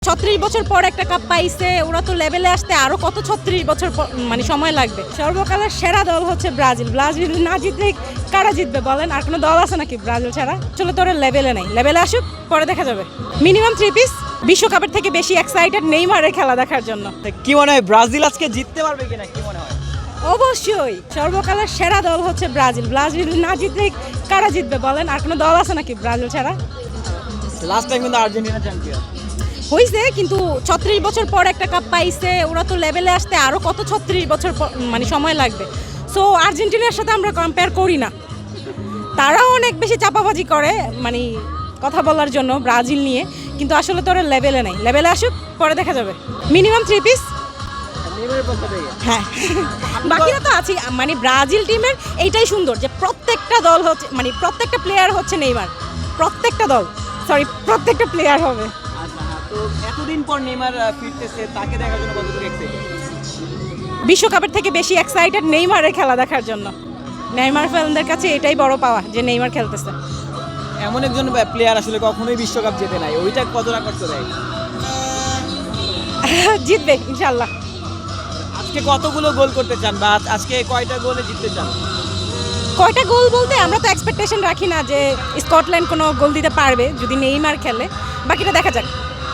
৩৬ বছর পর একটা কাপ পাইছে, ওরা তো লেভেলে আসতে আরো কত ৩৬ বছর মানে সময় লাগবে। সর্বকালের সেরা দল হচ্ছে ব্রাজিল। ব্রাজিল না জিতলে কারা জিতবে বলেন? আর কোনো দল আছে নাকি ব্রাজিল ছাড়া? চলো তো ওরা লেভেলে নেই, লেভেলে আসুক, পরে দেখা যাবে। Minimum 3 piece. বিশ্বকাপের থেকে বেশি এক্সাইটেড নেইমারের খেলা দেখার জন্য। কি মনে হয় ব্রাজিল আজকে জিততে পারবে কিনা, কি মনে হয়? অবশ্যই সর্বকালের সেরা দল হচ্ছে ব্রাজিল। ব্রাজিল না জিতলে কারা জিতবে বলেন? আর কোনো দল আছে নাকি ব্রাজিল ছাড়া? লাস্ট টাইম কিন্তু আর্জেন্টিনা চ্যাম্পিয়ন হয়েছে, কিন্তু ৩৬ বছর পর একটা কাপ পাইছে, ওরা তো লেভেলে আসতে আরো কত ৩৬ বছর মানে সময় লাগবে। সো আর্জেন্টিনার সাথে আমরা কম্পেয়ার করি না। তারাও অনেক বেশি চাপাবাজি করে মানে কথা বলার জন্য ব্রাজিল নিয়ে, কিন্তু আসলে তো ওরা লেভেলে নেই, লেভেলে আসুক, পরে দেখা যাবে। Minimum 3 piece. নেইমারের পক্ষ থেকে। হ্যাঁ, বাকিরা তো আছি। মানে ব্রাজিল টিমের এইটাই সুন্দর যে প্রত্যেকটা দল হচ্ছে মানে প্রত্যেকটা প্লেয়ার হচ্ছে নেইমার। প্রত্যেকটা প্লেয়ার হবে। তো এতদিন পর নেইমার ফিরতেছে, তাকে দেখার জন্য কতটুকু এক্সাইটেড? বিশ্বকাপের থেকে বেশি এক্সাইটেড নেইমারের খেলা দেখার জন্য। নেইমার ফ্যানদের কাছে এটাই বড় পাওয়া যে নেইমার খেলতেছে। এমন একজন প্লেয়ার আসলে কখনোই বিশ্বকাপ জেতে নাই, ওইটা কতটা কষ্ট দেয়? জিতবে ইনশাল্লাহ। আজকে কতগুলো গোল করতে চান, বা আজকে কয়টা গোলে জিততে চান? কয়টা গোল বলতে আমরা তো এক্সপেকটেশন রাখি না যে স্কটল্যান্ড কোনো গোল দিতে পারবে যদি নেইমার খেলে, বাকিটা দেখা যাক।